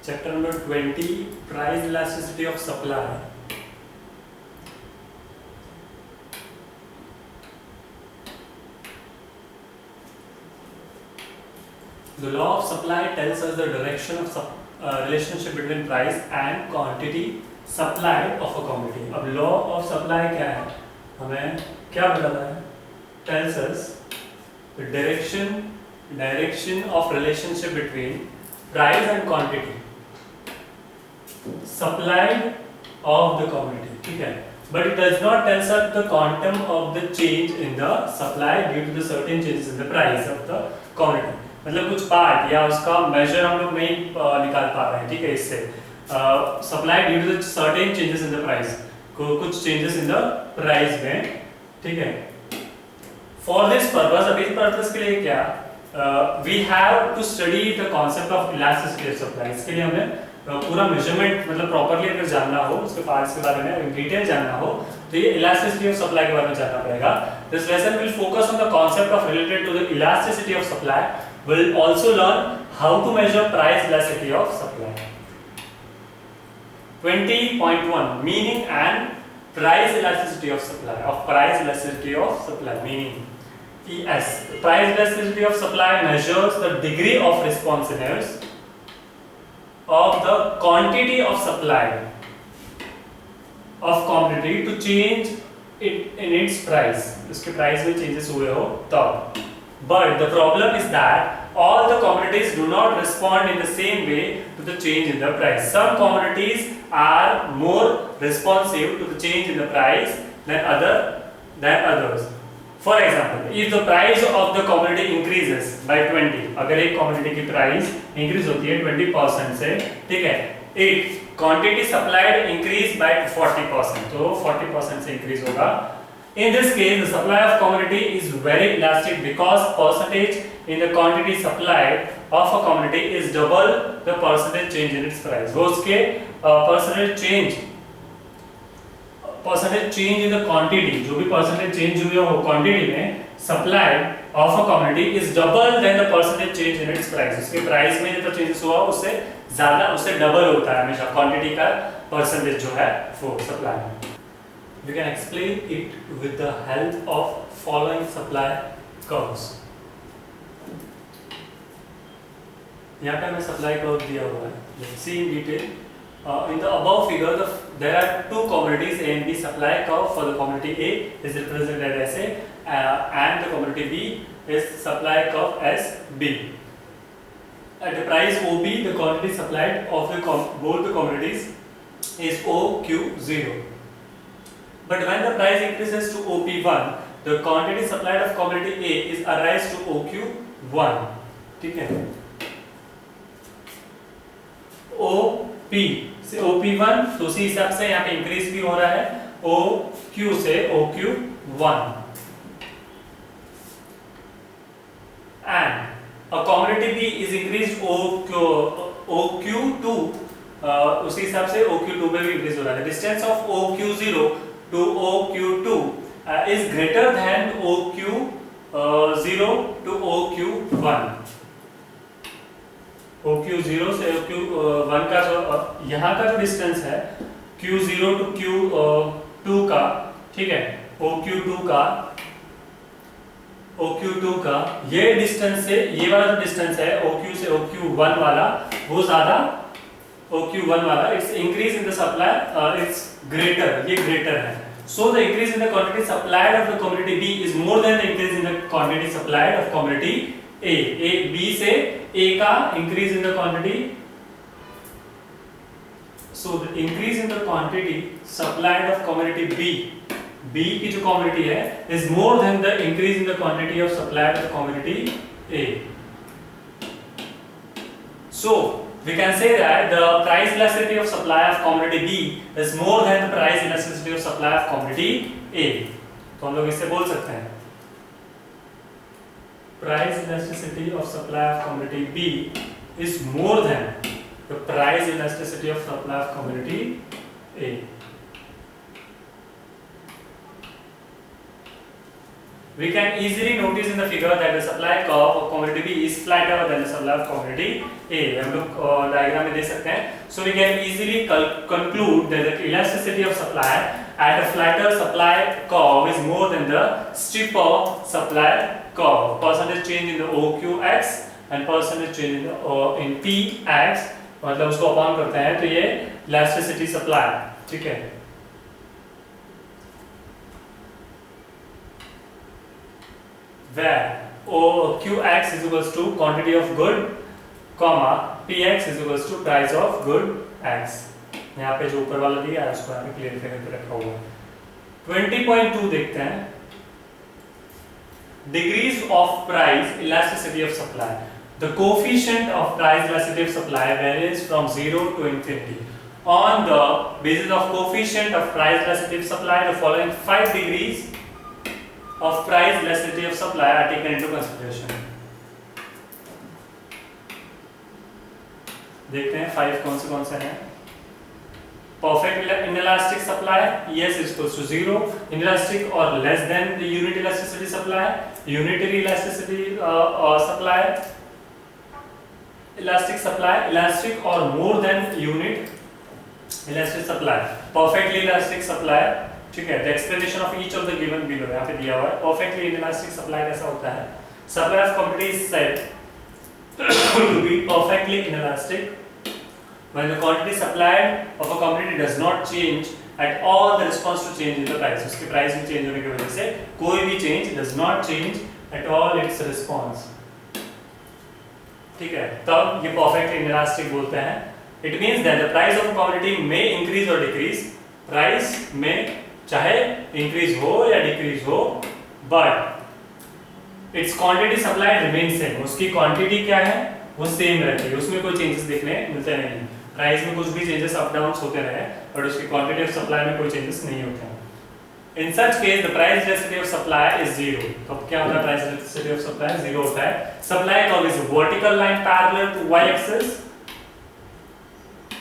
Chapter number 20, price elasticity of supply. The law of supply tells us the direction of relationship between price and quantity supplied of a commodity. अब law of supply क्या है? हमें क्या बताता है? Tells us the direction of relationship between price and quantity supplied of the commodity. ठीक है? But it does not tell us the quantum of the change in the supply due to the certain changes in the price of the commodity. मतलब कुछ part या उसका major हम लोग नहीं निकाल पा रहे हैं, ठीक है, इससे supply due to the certain changes in the price, कुछ चेंजेस इन द प्राइस में, ठीक है. फॉर दिस पर्पस, अभी इस पर्पस के लिए क्या, we have to study the concept of elasticity of supply. इसके लिए हमें पूरा मेजरमेंट मतलब प्रॉपर्ली अगर जानना हो, उसके पार्ट्स के बारे में डिटेल जानना हो, तो ये इलास्टिसिटी ऑफ सप्लाई के बारे में जानना पड़ेगा. This lesson will focus on the concept of related to the elasticity of supply. We'll also learn how to measure price elasticity of supply. 20.1 Meaning and price elasticity of supply. Price elasticity of supply. Meaning ES. Price elasticity of supply measures the degree of responsiveness of the quantity of supply of commodity to change in its price. उसके price में changes हुए हो तब. But the problem is that all the commodities do not respond in the same way to the change in the price. Some commodities are more responsive to the change in the price than others. For example, if the price of the commodity increases by 20, अगर एक commodity की price increase होती है 20% से, ठीक है, if quantity supplied increase by 40%, तो 40% से increase होगा. In this case, the supply of commodity is very elastic because percentage in the quantity supplied of a commodity is double the percentage change in its price. वो उसके percentage change in the quantity, जो भी percentage change हुआ हो quantity में supplied of a commodity is double than the percentage change in its price. उसके price में जितना changes हुआ उससे ज़्यादा, उससे double होता है हमेशा quantity का percentage जो है वो supply में. We can explain it with the help of following supply curves. यहाँ पे हमें supply curve दिया हुआ है. Let's see in detail. In the above figure, there are two commodities A and B. Supply curve for the commodity A is represented as A, and the commodity B is supply curve as B. At the price OB, the quantity supplied of both the commodities is OQ0. But when the price increases to OP1, the quantity supplied of commodity A is raised to OQ1. ठीक है? OP से OP1, तो उसी हिसाब से यहाँ पे increase भी हो रहा है OQ से OQ1. And a commodity B is increased OQ2, उसी हिसाब से OQ2 में भी इंक्रीज हो रहा है. The distance of OQ0 to OQ2 is greater than OQ0 to OQ1. OQ0 से OQ1 का जो यहाँ का जो डिस्टेंस है Q0 to Q2 का, ठीक है, OQ2 का ये डिस्टेंस से ये वाला जो डिस्टेंस है OQ से OQ1 वाला वो ज़्यादा, OQ1 वाला it's increase in the supply, it's greater, ये greater है. So the increase in the quantity supplied of the commodity B is more than the increase in the quantity supplied of commodity A. B से A का increase in the quantity, so the increase in the quantity supplied of commodity B की जो commodity है is more than the increase in the quantity of supplied of commodity A. So we can say that the price elasticity of supply of commodity B is more than the price elasticity of supply of commodity A. तो हम लोग इससे बोल सकते हैं price elasticity of supply of commodity B is more than the price elasticity of supply of commodity A. We can easily notice in the figure that the supply curve of commodity B is flatter than the supply of commodity A. हम लोग diagram में देख सकते हैं. So we can easily conclude that the elasticity of supply at a flatter supply curve is more than the steeper supply curve. Percentage change in the OQX and percentage change in the in PX, मतलब उसको upon करते हैं तो ये elasticity supply, ठीक है. Where OQX is equals to quantity of good, comma PX is equals to price of good X. यहाँ पे जो ऊपर वाला दिया है उसको यहाँ पे क्लियरिफाई करके रखा हुआ है. 20.2 देखते हैं. Degrees of price elasticity of supply. The coefficient of price elasticity of supply varies from 0 to infinity. On the basis of coefficient of price elasticity of supply, the following 5 degrees of price elasticity of supply are taken into consideration. देखते हैं 5 कौन से हैं. Perfect inelastic supply, ES is equals to 0. Inelastic or less than the unit elasticity supply. Unitary elasticity supply. Elastic supply, elastic or more than unit elastic supply. Perfectly elastic supply, ठीक है. The explanation of each of the given below यहाँ पे दिया हुआ है. Perfectly inelastic supply कैसा होता है? Supply of commodity is said to be perfectly inelastic when the quantity supplied of a commodity does not change at all the response to change in the price. उसके price में change होने की वजह से कोई भी change does not change at all its response. ठीक है. तब ये perfectly inelastic बोलते हैं. It means that the price of a commodity may increase or decrease. Price में चाहे इंक्रीज हो या डिक्रीज हो, but it's quantity supply remain same. उसकी क्वांटिटी क्या है वो सेम रहती है, उसमें कोई चेंजेस देखने मिलते नहीं. प्राइस में कुछ भी चेंजेस अप डाउन होते रहे बट उसकी क्वांटिटी ऑफ सप्लाई में कोई चेंजेस नहीं होते हैं. In such case the price elasticity of supply is zero. तो क्या होता है? Price elasticity of supply zero होता है. Supply curve is vertical line parallel to y axis.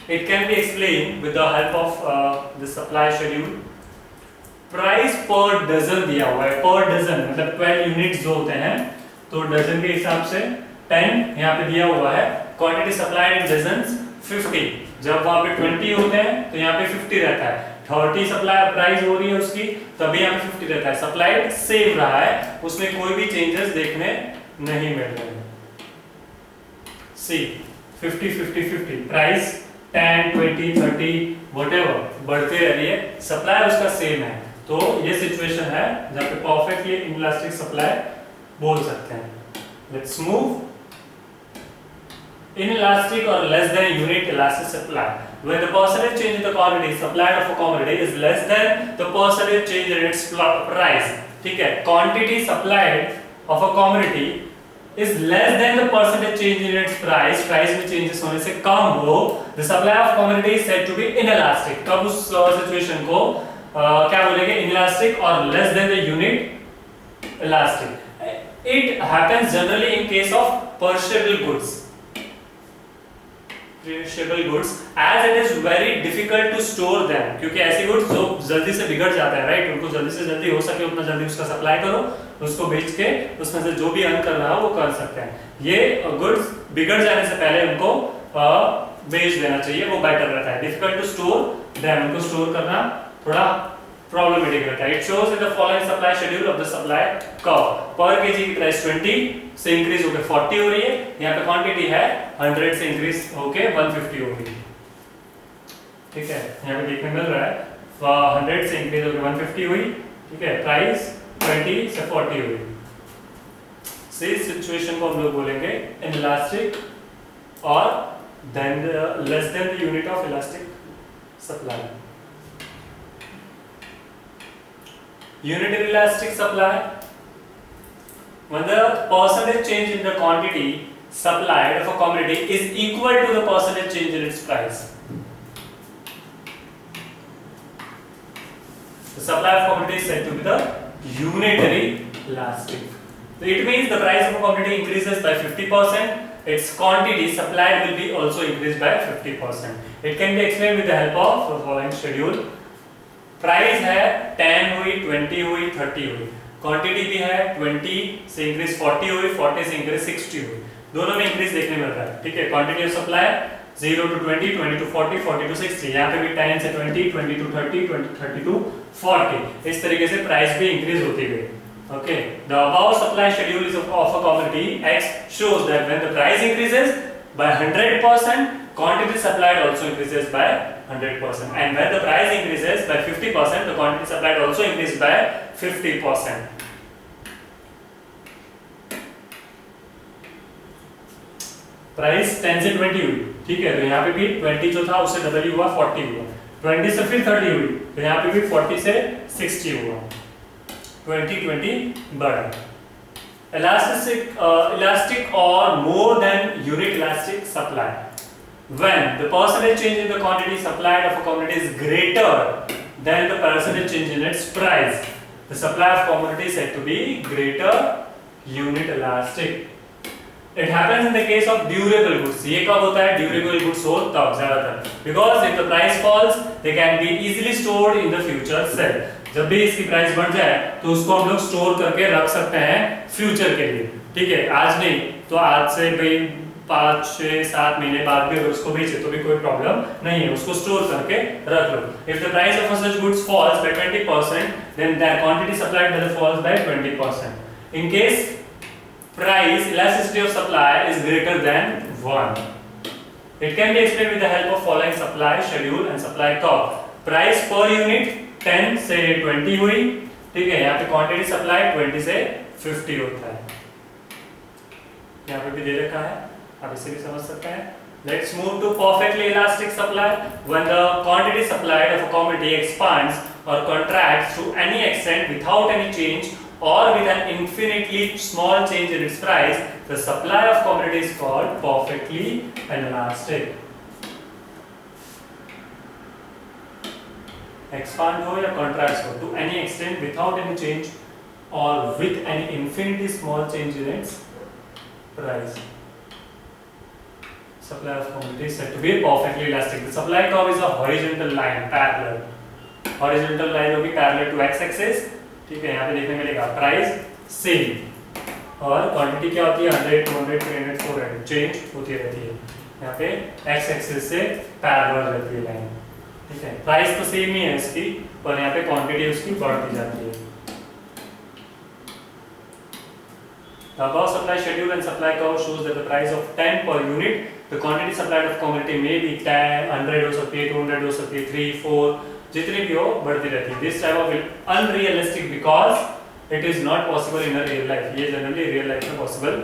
It can be explained with the help of the supply schedule. Price per dozen दिया हुआ है. पर डजन मतलब 12 यूनिट्स जो होते हैं तो डजन के हिसाब से 10 यहाँ पे दिया हुआ है. क्वांटिटी सप्लाइड इन डजन्स 50. जब वहाँ पे 20 होते हैं तो यहाँ पे 50 रहता है. 30 सप्लाई प्राइस हो रही है उसकी तभी यहाँ पे 50 रहता है. सप्लाइड सेम रहा है, उसमें कोई भी चेंजेस देखने नहीं मिल रहे हैं. सी 50 50 50 प्राइस 10 20 30 व्हाटएवर बढ़ते रह रही है, सप्लाई उसका सेम है. तो ये सिचुएशन है जहाँ पे परफेक्टली इनइलास्टिक सप्लाई बोल सकते हैं. Let's move. Inelastic or less than unit elastic supply. When the percentage change in the quantity supplied of a commodity is less than the percentage change in its price. ठीक है. Quantity supplied of a commodity is less than the percentage change in its price. Price में changes होने से कम हो. The supply of commodity is said to be inelastic. तब उस situation को क्या बोलेंगे? Inelastic or less than the unit elastic. It happens generally in case of perishable goods. Perishable goods, as it is very difficult to store them. क्योंकि ऐसे goods जो जल्दी से बिगड़ जाते हैं, राइट? उनको जल्दी से जल्दी हो सके उतना जल्दी उसका सप्लाई करो, उसको बेच के उसमें से जो भी अर्न करना हो वो कर सकते हैं. ये goods बिगड़ जाने से पहले उनको बेच देना चाहिए, वो बेटर रहता है. Difficult to store them, उनको स्टोर करना थोड़ा प्रॉब्लमेटिक रहता है. It shows in the following supply schedule of the supply curve. Per kg की प्राइस 20 से इंक्रीज होकर 40 हो रही है. यहाँ पे क्वांटिटी है 100 से इंक्रीज होके 150 हो रही है. ठीक है. यहाँ पे देखने मिल रहा है 100 से इंक्रीज होकर 150 हुई. ठीक है. प्राइस 20 से 40 हुई. इस सिचुएशन को हम लोग बोलेंगे इनइलास्टिक और than less than the unit of elastic supply. Unitary elastic supply, when the percentage change in the quantity supplied of a commodity is equal to the percentage change in its price. The supply of commodity is said to be the unitary elastic. So it means the price of a commodity increases by 50%, its quantity supplied will be also increased by 50%. It can be explained with the help of the following schedule. Price है 10 हुई 20 हुई 30 हुई. Quantity भी है 20 से increase 40 हुई, 40 से increase 60 हुई, दोनों में इंक्रीज देखने मिल रहा है। ठीक है, quantity of supply 0 to 20, 20 to 40, 40 to 60, यहाँ पे भी 10 से 20, 20 to 30, 30 to 40, इस तरीके से प्राइस भी इंक्रीज होती गई। Okay, the above supply schedule is of a commodity X shows that when the price increases by 100%, quantity supplied also increases by 100%, and when the price increases by 50%, the quantity supplied also increases by 50%. Price 10 से 20 हुई, ठीक है, तो यहाँ पे भी 20 जो था उससे डबल हुआ, 40 हुआ, 20 से फिर 30 हुई, तो यहाँ पे भी 40 से 60 हुआ, 20 बढ़ा। Elastic or more than unit elastic supply. When the percentage change in the quantity supplied of a commodity is greater than the percentage change in its price, the supply of commodity is said to be greater unit elastic. It happens in the case of durable goods. ये कब होता है? Durable goods हो तब ज़्यादातर, because if the price falls, they can be easily stored in the future sell. जब भी इसकी प्राइस बढ़ जाए तो उसको हम लोग स्टोर करके रख सकते हैं फ्यूचर के लिए, ठीक है, आज नहीं तो आज से भाई 5, 6, 7 महीने बाद भी अगर उसको बेचे तो भी कोई प्रॉब्लम नहीं है, उसको स्टोर करके रख लो। If the price of such goods falls by 20%, then that quantity supplied does falls by 20%. In case price elasticity of supply is greater than 1, it can be explained with the help of following supply schedule and supply curve. Price per unit 10 से 20 हुई, ठीक है, यहाँ पे quantity supply 20 से 50 होता है, यहाँ पे भी दे रखा है, आप इसे भी समझ सकते हैं। Let's move to perfectly elastic supply. When the quantity supplied of a commodity expands or contracts to any extent without any change or with an infinitely small change in its price, the supply of commodity is called perfectly inelastic. Expand हो या contracts हो to any extent without any change or with an infinitely small change in its price. Supply of commodity is said to be perfectly elastic. The supply curve is a horizontal line, parallel. Horizontal line होगी parallel to x-axis, ठीक है, यहाँ पे देखने मिलेगा price same और quantity क्या होती है 100, 200, 300, 400 चेंज होती रहती है, यहाँ पे x-axis से पैरेलल रहती है लाइन, ठीक है, प्राइस तो सेम ही है इसकी पर यहाँ पे क्वांटिटी उसकी बढ़ती जाती है। The above supply schedule and supply curve shows that the price of 10 per unit, the quantity supplied of commodity may be 10, 100 हो सकती है, 200 हो सकती है, 3, 4 जितनी भी हो बढ़ती रहती है। This type of unrealistic because it is not possible in a real life. ये generally real life में possible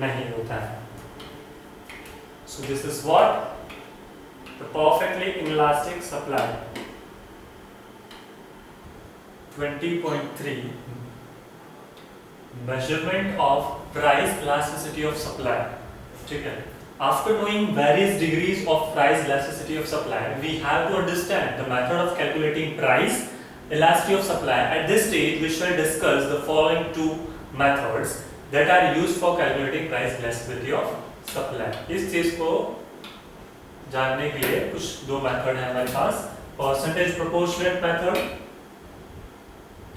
नहीं होता है। So this is what the perfectly inelastic supply. 20.3 measurement of price elasticity of supply. ठीक है, after knowing various degrees of price elasticity of supply, we have to understand the method of calculating price elasticity of supply. At this stage, we shall discuss the following two methods that are used for calculating price elasticity of supply. इस चीज को जानने के लिए कुछ दो method है हमारे पास, परसेंटेज प्रोपोर्शनेट मेथड,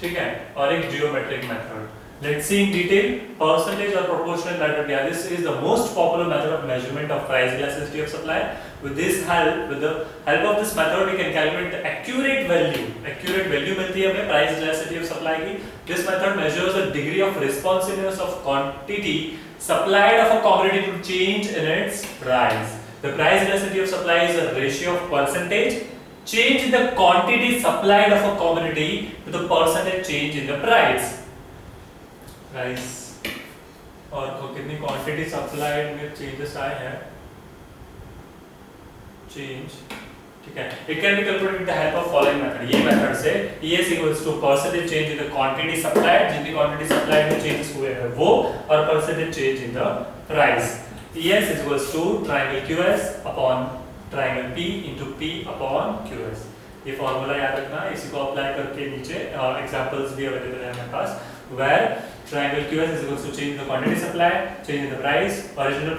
ठीक है, और एक geometric method. Let's see in detail percentage or proportional method. Yeah, this is the most popular method of measurement of price elasticity of supply. With the help of this method, we can calculate the accurate value. Accurate value मिलती है हमें price elasticity of supply की. This method measures the degree of responsiveness of quantity supplied of a commodity to change in its price. The price elasticity of supply is a ratio of percentage change in the quantity supplied of a commodity to the percentage change in the price. Price और कितनी quantity supplied में changes आए हैं, change, ठीक है, it can be calculated with the help of following method. ये method से ES equals to percentage change in the quantity supplied, जितनी क्वांटिटी सप्लाइड में चेंजेस हुए हैं वो, और percentage change in the price. ES equals to triangle QS upon triangle P into P upon QS। ये formula याद रखना, इसी को अप्लाई करके नीचे एग्जांपल्स भी अवेलेबल है हमारे पास, where triangle QS is equals to change the quantity supplied, change the price, original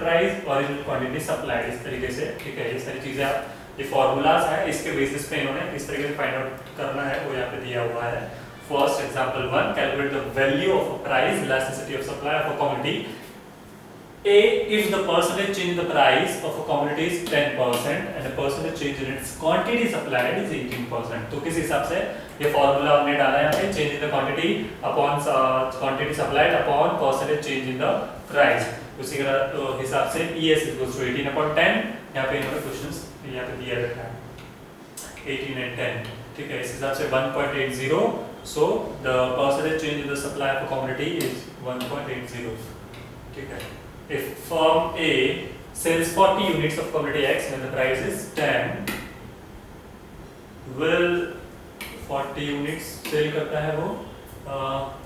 quantity supplied, इस तरीके से, ठीक है, ये सारी चीजें आप, ये फॉर्मूलाज है, इसके बेसिस पे इन्होंने इस तरीके से फाइंड आउट करना है वो यहाँ पे दिया हुआ है। First, example 1, calculate the value of a price elasticity of supply of a commodity. A, if the percentage change in the price of a commodity is 10% and the percentage change in its quantity supplied is 18%. तो किस हिसाब से ये formula हमने डाला यहाँ पे, change in the quantity upon quantity supplied upon percentage change in the price. उसी के हिसाब से ES equals to 18/10. यहाँ पे इन्होंने क्वेश्चंस यहाँ पे दिया रहता है 18 and 10. ठीक है, इस हिसाब से 1.80. So the percentage change in the supply of a commodity is 1.80. ठीक है. If firm A sells 40 units of commodity X when the price is 10, will 40 units sell करता है वो,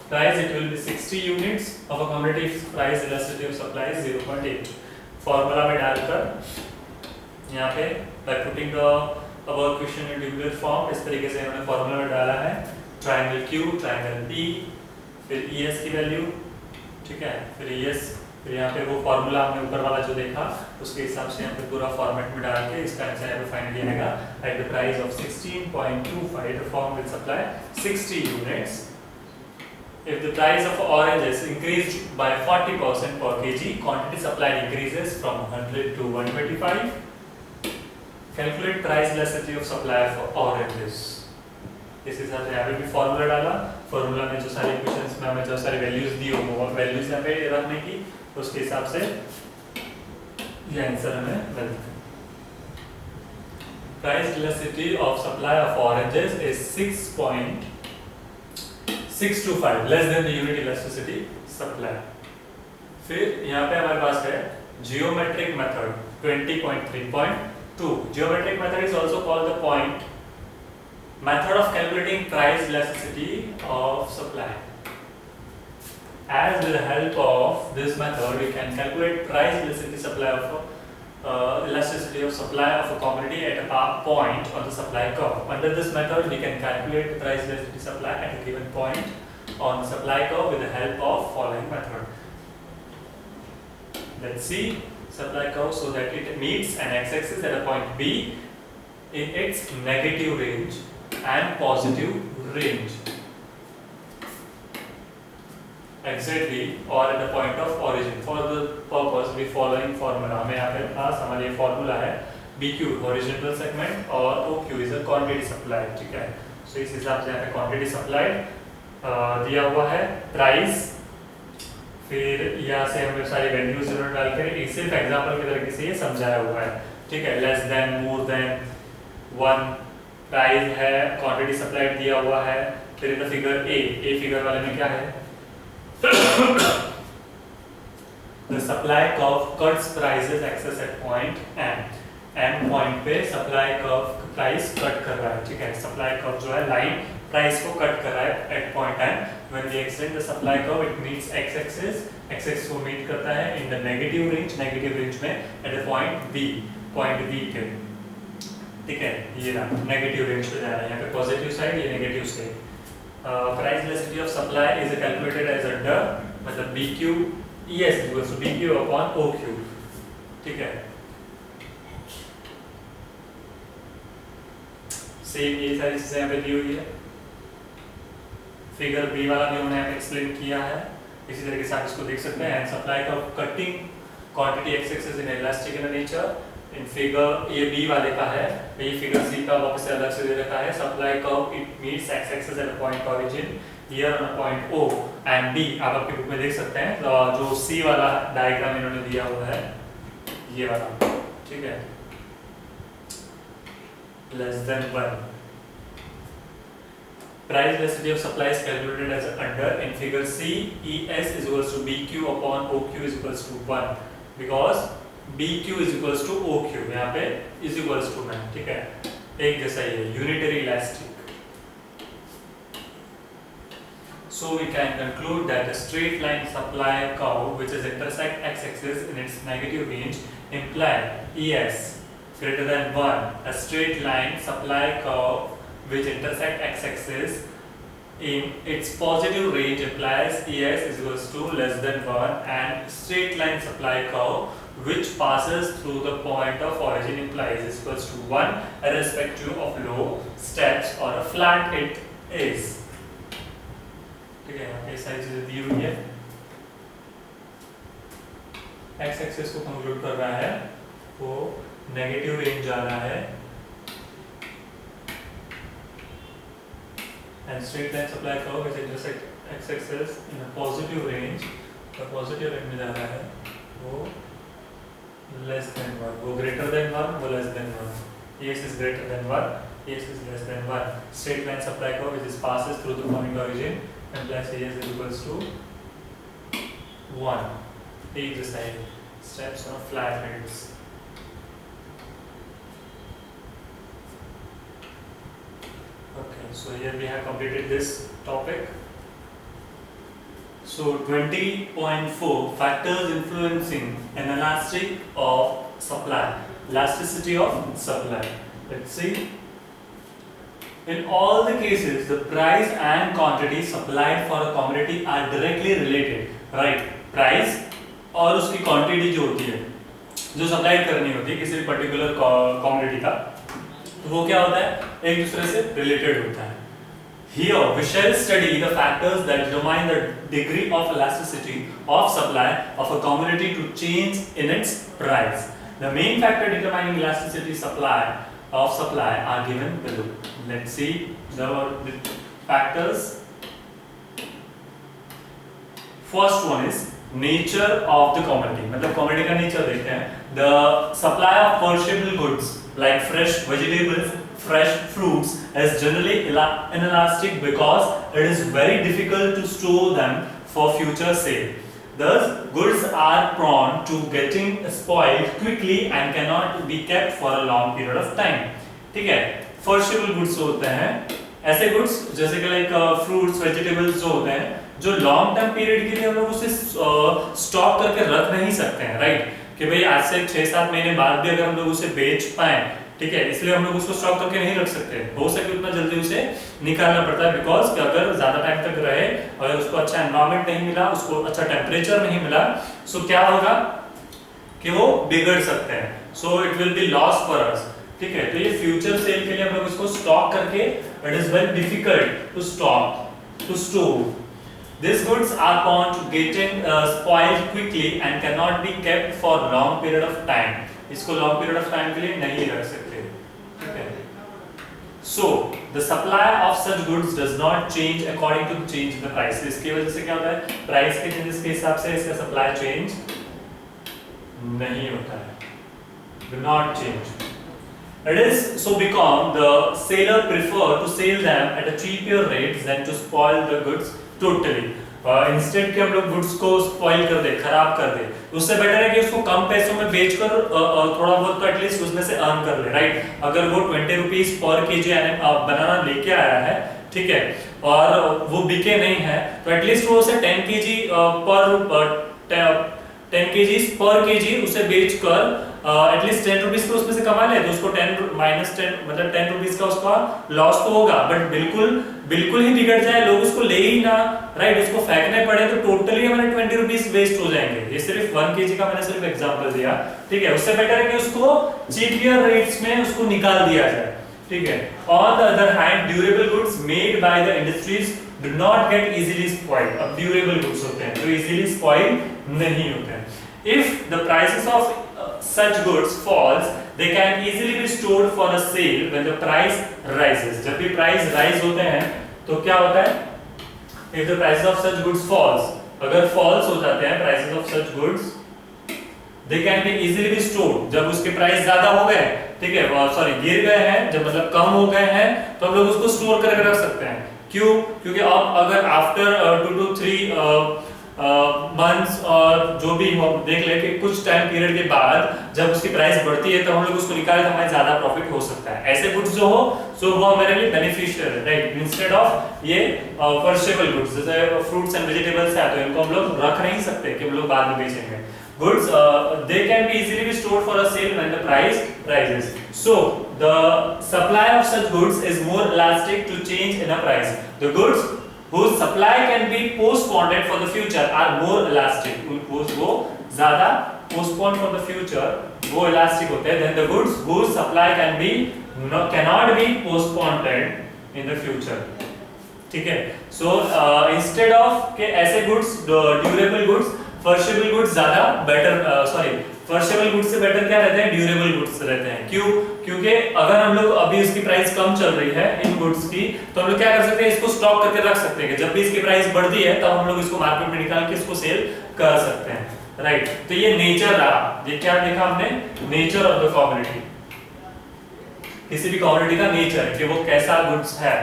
price it will be 60 units of a commodity price elasticity of supply is 0.8. Formula में डालकर यहाँ पे by putting the above question in tabular form, इस तरीके से हमने फॉर्मूला में डाला है triangle Q, triangle B, फिर ES की वैल्यू, ठीक है, फिर ES, फिर यहाँ पे वो फॉर्मूला हमने ऊपर वाला जो देखा उसके हिसाब से यहाँ पे पूरा फॉर्मेट में डाल के इसका आंसर यहाँ पे फाइंड किया जाएगा. At the price of 16.25 the firm will supply 60 units. If the price of oranges increased by 40% per kg, quantity supplied increases from 100 to 125. Calculate price elasticity of supply for oranges. इस हिसाब से यहाँ पे भी formula डाला, formula में जो सारे इक्वेशंस में हमें जो सारी वैल्यूज दी हो वो वैल्यूज यहाँ पे रखने की, उसके हिसाब से ये आंसर हमें मिलता है. Price elasticity of supply of oranges is 6.625 less than the unit elasticity supply. फिर यहाँ पे हमारे पास है geometric method 20.3.2. Geometric method is also called the point method of calculating price elasticity of supply. As with the help of this method, we can calculate price elasticity of supply of a commodity at a point on the supply curve. Under this method, we can calculate the price elasticity supply at a given point on the supply curve with the help of following method. Let's see supply curve so that it meets an x-axis at a point B in its negative range and positive range exactly or at the point of origin. For the purpose we following formula. हमें यहाँ पे पास हमारे ये formula है BQ horizontal segment और OQ is a quantity supplied. ठीक है, so इस हिसाब से यहाँ पे quantity supplied दिया हुआ है, price, फिर यहाँ से हमें सारी values जरूर डाल के सिर्फ एग्जाम्पल की तरीके से ये समझाया हुआ है. ठीक है, less than, more than, 1 price है, क्वांटिटी सप्लाइड दिया हुआ है. फिर in the figure A figure वाले में क्या है, the supply curve cuts prices axis at point M point पे सप्लाई कर्व प्राइस कट कर रहा है. ठीक है, सप्लाई कर्व जो है लाइन प्राइस को कट कर रहा है at point M. When we extend the supply curve it meets X axis को मीट करता है इन द नेगेटिव रेंज में एट द पॉइंट बी के. ठीक है, ये ना नेगेटिव रेंज पे जा रहा है, यहाँ पे पॉजिटिव साइड, ये negative side. Price elasticity of supply is calculated as under मतलब BQ ES equals to BQ upon OQ. ठीक है, सेम ये सारी चीजें यहाँ पे दी हुई है. फिगर बी वाला भी हमने एक्सप्लेन किया है, इसी तरीके से आप इसको देख सकते हैं. एंड सप्लाई का cutting quantity x axis in elastic in nature. In figure ये बी वाले का है, ये फिगर सी का वापस से अलग से दे रखा है. Supply curve it meets X axis at point origin here on a point O and B. आप आपके बुक में देख सकते हैं तो जो सी वाला डायग्राम इन्होंने दिया हुआ है ये वाला. ठीक है, less than 1. Price elasticity of supply is calculated as under in figure C. ES is equals to BQ upon OQ is equals to 1 because BQ is equals to OQ. यहाँ पे is equals to 9. ठीक है, एक जैसा ही है, unitary elastic. So we can conclude that a straight line supply curve which is intersect x-axis in its negative range imply ES greater than 1. A straight line supply curve which intersect x-axis in its positive range implies ES is equals to less than 1 and straight line supply curve which passes through the point of origin implies is equals to 1 irrespective of low, steps or a flat it is. ठीक है, यहाँ पे सारी चीजें दी हुई है। X axis को conclude कर रहा है, वो नेगेटिव रेंज जा रहा है, and straight line supply curve is intersect x axis in a positive range, तो पॉजिटिव रेंज में जा रहा है, वो less than 1, वो greater than 1, वो less than 1, yes is greater than 1, yes is less than 1, straight line supply curve which passes through the point origin and plus yes is equals to 1. Take the side steps on flat rates. Okay, so here we have completed this topic. So 20.4 factors influencing an elastic of supply, elasticity of supply. Let's see. In all the cases, the price and quantity supplied for a commodity are directly related. Right? Price और उसकी quantity जो होती है, जो supply करनी होती है किसी पर्टिकुलर कमोडिटी का, तो वो क्या होता है, एक दूसरे से रिलेटेड होता है। Here we shall study the factors that determine the degree of elasticity of supply of a commodity to change in its price. The main factor determining elasticity of supply are given below. Let's see the factors. First one is nature of the commodity. मतलब commodity का nature देखते हैं. The supply of perishable goods like fresh vegetables, fresh fruits is generally inelastic because it is very difficult to store them for future sale. Thus, goods are prone to getting spoiled quickly and cannot be kept for a long period of time. ठीक है, perishable goods होते हैं ऐसे goods जैसे कि like fruits, vegetables जो होते हैं जो लॉन्ग टर्म पीरियड के लिए हम लोग उसे स्टॉक करके रख नहीं सकते हैं, राइट? कि भाई आज से 6-7 महीने बाद भी अगर हम लोग उसे बेच पाए, ठीक है, इसलिए हम लोग उसको स्टॉक करके नहीं रख सकते, हो सके उतना जल्दी उसे निकालना पड़ता है बिकॉज कि अगर ज्यादा टाइम तक रहे और उसको अच्छा एनवायरनमेंट नहीं मिला, उसको अच्छा टेम्परेचर नहीं मिला, सो क्या होगा कि वो बिगड़ सकते हैं, so it will be loss for us. ठीक है, तो ये फ्यूचर सेल के लिए हम लोग इसको स्टॉक करके it is very difficult to stock to store. These goods are prone to getting spoiled quickly and cannot be kept for long period of time. इसको long period of time के लिए नहीं रख सकते, ठीक है? So the supply of such goods does not change according to the change in the price. इसकी वजह से क्या होता है, प्राइस के चेंजेस के हिसाब से इसका सप्लाई चेंज नहीं होता है, do not change. It is so become the seller prefer to sell them at a cheaper rate than to spoil the goods totally. Instant के हम लोग गुड्स को स्पॉइल कर दे, खराब कर दे, उससे बेटर है कि उसको कम पैसों में बेचकर थोड़ा बहुत तो एटलीस्ट उसमें से अर्न कर ले, राइट? अगर वो 20 रुपीज पर केजी बनाना लेके आया है, ठीक है, और वो बिके नहीं है, तो एटलीस्ट वो उसे 10 केजी पर केजी उसे बेचकर एटलीस्ट 10 रुपीज तो उसमें से कमा ले, तो उसको 10 माइनस 10 मतलब 10 रुपीज का उसका लॉस तो होगा, बट बिल्कुल ही बिगड़ जाए, लोग उसको ले ही ना, राइट, उसको फेंकने पड़े, तो टोटली हमारे 20 रुपीज वेस्ट हो जाएंगे। ये सिर्फ 1 केजी का मैंने सिर्फ एग्जांपल दिया, ठीक है? उससे बेटर है कि उसको चीपियर रेट्स में उसको निकाल दिया जाए, ठीक है? On the other hand durable goods made by the industries do not gate easily spoiled. अब ड्यूरेबल गुड्स होते हैं जो इजीली स्पॉइल नहीं होते हैं। If the prices of such goods falls, they can easily be stored for a sale when the price rises. जब भी price rise होते हैं तो क्या होता है, if the prices of such goods falls, अगर फॉल्स हो जाते हैं prices of such goods, they can be easily be stored. जब उसके प्राइस ज्यादा हो गए, ठीक है, सॉरी गिर गए हैं, जब मतलब कम हो गए हैं, तो हम लोग उसको स्टोर करके रख सकते हैं। क्यों? क्योंकि अब अगर आफ्टर 2 to 3 मंथ्स और जो भी हम देख ले कि कुछ टाइम पीरियड के बाद जब उसकी प्राइस बढ़ती है तो हम लोग उसको निकाले तो हमें ज्यादा प्रॉफिट हो सकता है। ऐसे गुड्स जो हो सो वो हमारे लिए बेनिफिशियल है, राइट? इंस्टेड ऑफ ये परशेबल गुड्स जैसे फ्रूट्स एंड वेजिटेबल्स है, तो इनको हम लोग रख नहीं सकते कि हम लोग बाद में बेचेंगे। Goods they can be easily be stored for a sale when the price rises. So the supply of such goods is more elastic to change in a price. The goods whose supply can be postponed for the future are more elastic. वो ज़्यादा postponed for the future वो elastic होते हैं than the goods whose supply cannot be postponed in the future. ठीक है। So instead of के ऐसे goods, durable goods, फर्शेबल goods ज्यादा बेटर, सॉरी फर्शेबल गुड्स से बेटर क्या रहते हैं, ड्यूरेबल गुड्स रहते हैं। क्यों? क्योंकि अगर हम लोग अभी इसकी प्राइस कम चल रही है इन गुड्स की, तो हम लोग क्या कर सकते हैं, इसको स्टॉक करके रख सकते हैं कि जब भी इसकी प्राइस बढ़ती है तब हम लोग इसको मार्केट में निकाल के इसको सेल कर सकते हैं, राइट। तो ये नेचर रहा, ये क्या देखा हमने, नेचर ऑफ द कमोडिटी, किसी भी कमोडिटी का नेचर कि वो कैसा गुड्स है।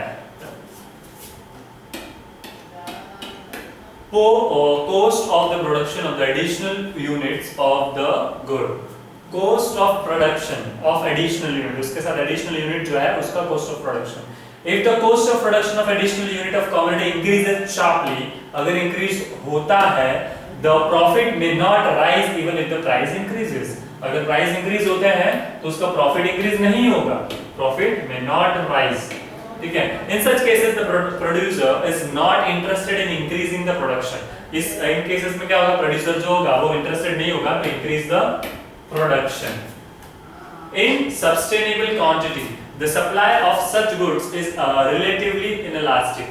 Cost of the production of the additional units of the good, cost of production of additional unit, उसके साथ additional unit जो है उसका cost of production. If the cost of production of additional unit of commodity increases sharply, अगर increase होता है, the profit may not rise even if the price increases. अगर price increase होते हैं तो उसका profit increase नहीं होगा, profit may not rise. ठीक है। In such cases the producer is not interested in increasing the production. In cases में क्या होगा, प्रोड्यूसर जो होगा वो इंटरेस्टेड नहीं होगा to increase the production. In sustainable quantity, the supply of such goods is relatively inelastic.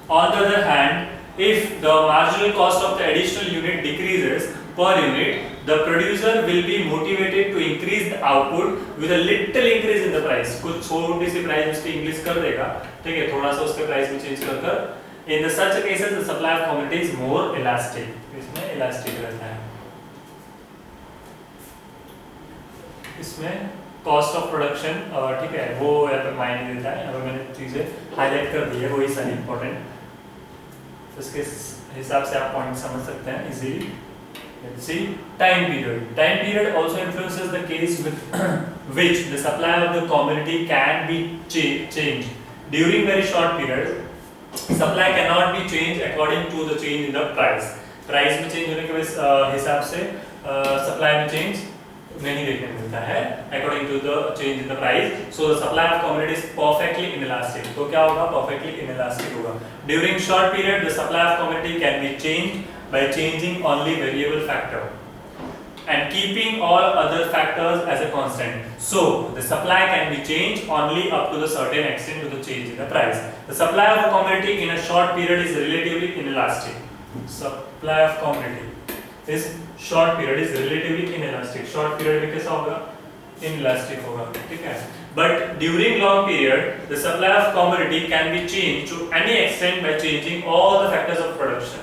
On the other hand, if the marginal cost of the additional unit decreases per unit, the producer will be motivated to increase the output with a little increase in the price. कुछ छोटी सी price उसकी increase कर देगा, ठीक है, थोड़ा सा उसके प्राइस में चेंज कर कर। In the such cases, the supply of commodity is more elastic. इसमें elastic रहता है। इसमें cost of production, ठीक है, वो यहाँ पे मायने देता है। अगर मैंने चीजें हाईलाइट कर दी है वही सारी इंपॉर्टेंट, इसके हिसाब से आप पॉइंट समझ सकते हैं easily. Let's see, time period. Time period also influences the case with which the supply of the commodity can be changed. During very short period, supply cannot be changed according to the change in the price. Price में change होने के हिसाब से supply में change नहीं देखने को मिलता है according to the change in the price. So the supply of commodity is perfectly inelastic. तो क्या होगा, perfectly inelastic होगा. During short period, the supply of commodity can be changed by changing only variable factor and keeping all other factors as a constant. So the supply can be changed only up to the certain extent to the change in the price. The supply of a commodity in a short period is relatively inelastic. Supply of commodity is short period is relatively inelastic. Short period में कैसा होगा, inelastic होगा, ठीक है। But during long period, the supply of commodity can be changed to any extent by changing all the factors of production.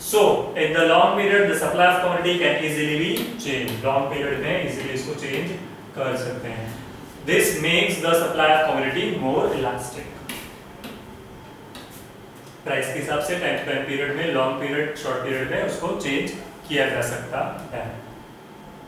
So in the long period, the supply of commodity can easily be changed. Long period में easily इसको change कर सकते हैं. This makes the supply of commodity more elastic. Price के हिसाब से time period में, long period, short period में उसको चेंज किया जा सकता है।